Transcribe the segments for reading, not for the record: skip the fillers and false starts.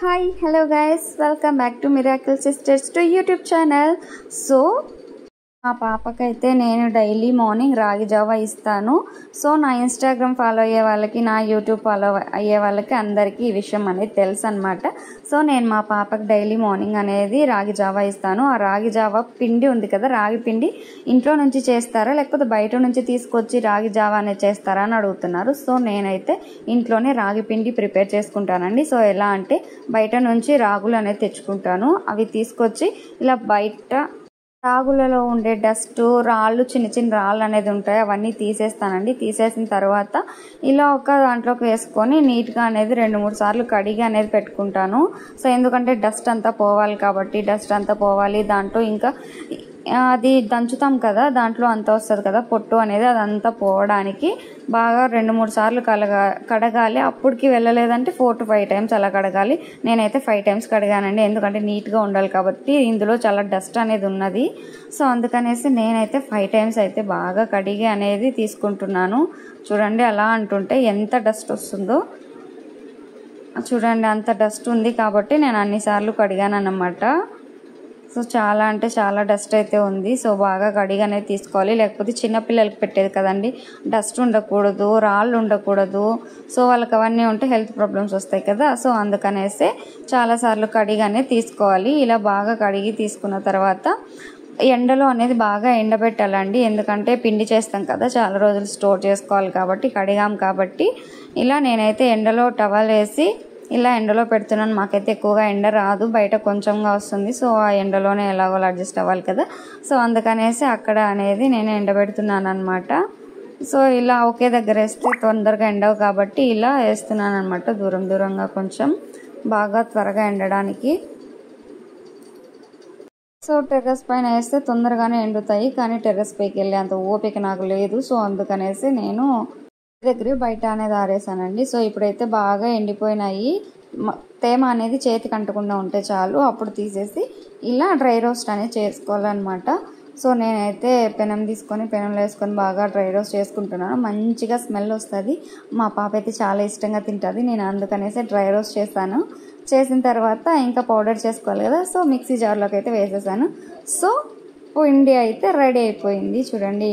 Hi, hello guys, welcome back to Miracle Sisters to YouTube channel. So మా పాపకైతే నేను daily morning రాగి Java ఇస్తాను. So నా Instagram follow అయ్యే వాళ్ళకి, నా యూట్యూబ్ ఫాలో అయ్యే వాళ్ళకి అందరికీ ఈ విషయం అనేది తెలుసు అనమాట. సో నేను మా పాపకి డైలీ మార్నింగ్ అనేది రాగి జావా ఇస్తాను. ఆ రాగి జావా పిండి ఉంది కదా, రాగి పిండి ఇంట్లో నుంచి చేస్తారా లేకపోతే బయట నుంచి తీసుకొచ్చి రాగి జావా అనేది చేస్తారా అని అడుగుతున్నారు. సో నేనైతే ఇంట్లోనే రాగి పిండి ప్రిపేర్ చేసుకుంటానండి. సో ఎలా అంటే బయట నుంచి రాగులు అనేది తెచ్చుకుంటాను. అవి తీసుకొచ్చి ఇలా బయట రాగులలో ఉండే డస్ట్, రాళ్ళు, చిన్న చిన్న రాళ్ళు అనేది ఉంటాయి, అవన్నీ తీసేస్తానండి. తీసేసిన తర్వాత ఇలా ఒక దాంట్లోకి వేసుకొని నీట్గా అనేది 2-3 సార్లు కడిగి అనేది పెట్టుకుంటాను. సో ఎందుకంటే డస్ట్ అంతా పోవాలి కాబట్టి, డస్ట్ అంతా పోవాలి. దాంట్లో ఇంకా అది దంచుతాం కదా, దాంట్లో అంతా వస్తుంది కదా పొట్టు అనేది, అదంతా పోవడానికి బాగా 2-3 సార్లు కడగాలి. అప్పటికి వెళ్ళలేదంటే 4 to 5 times అలా కడగాలి. నేనైతే 5 times కడిగానండి, ఎందుకంటే నీట్గా ఉండాలి కాబట్టి. ఇందులో చాలా డస్ట్ అనేది ఉన్నది. సో అందుకనేసి నేనైతే 5 times అయితే బాగా కడిగి అనేది తీసుకుంటున్నాను. చూడండి అలా అంటుంటే ఎంత డస్ట్ వస్తుందో చూడండి. అంత డస్ట్ ఉంది కాబట్టి నేను అన్నిసార్లు కడిగాను అన్నమాట. సో చాలా అంటే చాలా డస్ట్ అయితే ఉంది. సో బాగా కడిగి అనేది తీసుకోవాలి, లేకపోతే చిన్నపిల్లలకి పెట్టేది కదండి, డస్ట్ ఉండకూడదు, రాళ్ళు ఉండకూడదు. సో వాళ్ళకి అవన్నీ ఉంటే హెల్త్ ప్రాబ్లమ్స్ వస్తాయి కదా. సో అందుకనేసి చాలాసార్లు కడిగి అనేది తీసుకోవాలి. ఇలా బాగా కడిగి తీసుకున్న తర్వాత ఎండలో అనేది బాగా ఎండబెట్టాలండి, ఎందుకంటే పిండి చేస్తాం కదా, చాలా రోజులు స్టోర్ చేసుకోవాలి కాబట్టి, కడిగాం కాబట్టి. ఇలా నేనైతే ఎండలో టవల్ వేసి ఇలా ఎండలో పెడుతున్నాను. మాకైతే ఎక్కువగా ఎండ రాదు, బయట కొంచెంగా వస్తుంది. సో ఆ ఎండలోనే ఎలాగో అడ్జస్ట్ అవ్వాలి కదా. సో అందుకనేసి అక్కడ అనేది నేను ఎండబెడుతున్నాను అనమాట. సో ఇలా ఒకే దగ్గర వేస్తే తొందరగా ఎండవు కాబట్టి ఇలా వేస్తున్నాను అనమాట, దూరం దూరంగా కొంచెం బాగా త్వరగా ఎండడానికి. సో టెర్రస్ పైన వేస్తే తొందరగానే ఎండుతాయి, కానీ టెర్రస్ పైకి వెళ్ళే అంత ఓపిక నాకు లేదు. సో అందుకనేసి నేను దగ్గర బయట అనేది ఆరేసానండి. సో ఇప్పుడైతే బాగా ఎండిపోయినాయి. తేమ అనేది చేతికి అంటకుండా ఉంటే చాలు, అప్పుడు తీసేసి ఇలా డ్రై రోస్ట్ అనేది చేసుకోవాలన్నమాట. సో నేనైతే పెనం తీసుకొని పెనంలో వేసుకొని బాగా డ్రై రోస్ట్ చేసుకుంటున్నాను. మంచిగా స్మెల్ వస్తుంది. మా పాప అయితే చాలా ఇష్టంగా తింటుంది. నేను అందుకనేసి డ్రై రోస్ట్ చేస్తాను. చేసిన తర్వాత ఇంకా పౌడర్ చేసుకోవాలి కదా, సో మిక్సీ జార్లోకి అయితే వేసేసాను. సో పిండి అయితే రెడీ అయిపోయింది. చూడండి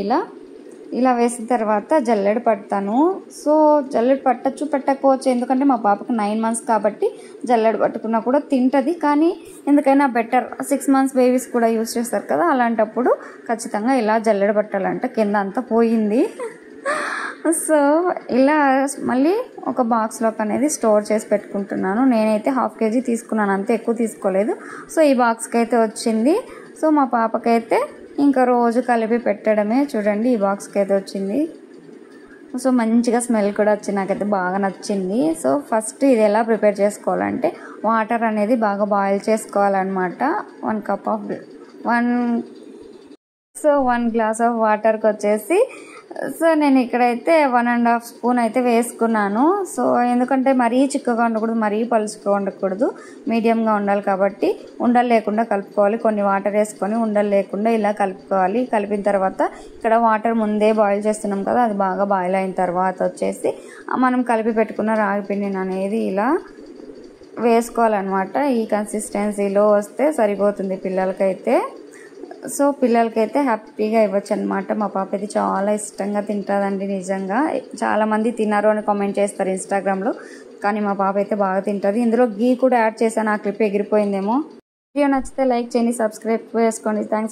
ఇలా వేసిన తర్వాత జల్లెడ పడతాను. సో జల్లెడ పట్టచ్చు, పెట్టకపోవచ్చు, ఎందుకంటే మా పాపకు 9 months కాబట్టి జల్లెడ పట్టుకున్నా కూడా తింటుంది. కానీ ఎందుకైనా బెటర్, 6 months బేబీస్ కూడా యూజ్ చేస్తారు కదా, అలాంటప్పుడు ఖచ్చితంగా ఇలా జల్లెడ పట్టాలంట. కింద అంతా పోయింది. సో ఇలా మళ్ళీ ఒక బాక్స్లోకి అనేది స్టోర్ చేసి పెట్టుకుంటున్నాను. నేనైతే 1/2 kg తీసుకున్నాను, అంతే, ఎక్కువ తీసుకోలేదు. సో ఈ బాక్స్కి అయితే వచ్చింది. సో మా పాపకైతే ఇంకా రోజు కలిపి పెట్టడమే. చూడండి ఈ బాక్స్కి అయితే వచ్చింది. సో మంచిగా స్మెల్ కూడా వచ్చింది, నాకైతే బాగా నచ్చింది. సో ఫస్ట్ ఇది ఎలా ప్రిపేర్ చేసుకోవాలంటే వాటర్ అనేది బాగా బాయిల్ చేసుకోవాలన్నమాట. 1 glass ఆఫ్ వాటర్కి వచ్చేసి సో నేను ఇక్కడైతే 1.5 spoon అయితే వేసుకున్నాను. సో ఎందుకంటే మరీ చిక్కగా ఉండకూడదు, మరీ పలుచుగా ఉండకూడదు, మీడియంగా ఉండాలి కాబట్టి ఉండలు లేకుండా కలుపుకోవాలి. కొన్ని వాటర్ వేసుకొని ఉండలు లేకుండా ఇలా కలుపుకోవాలి. కలిపిన తర్వాత ఇక్కడ వాటర్ ముందే బాయిల్ చేస్తున్నాం కదా, అది బాగా బాయిల్ అయిన తర్వాత వచ్చేసి మనం కలిపి పెట్టుకున్న రాగి పిండిని అనేది ఇలా వేసుకోవాలన్నమాట. ఈ కన్సిస్టెన్సీలో వస్తే సరిపోతుంది పిల్లలకైతే. సో పిల్లలకైతే హ్యాపీగా ఇవ్వచ్చు అనమాట. మా పాప అయితే చాలా ఇష్టంగా తింటుందండి. నిజంగా చాలామంది తిన్నారు అని కామెంట్ చేస్తారు ఇన్స్టాగ్రామ్లో, కానీ మా పాప అయితే బాగా తింటుంది. ఇందులో గీ కూడా యాడ్ చేశాను, ఆ క్లిప్ ఎగిరిపోయిందేమో. వీడియో నచ్చితే లైక్ చేయండి, సబ్స్క్రైబ్ చేసుకోండి. థ్యాంక్స్.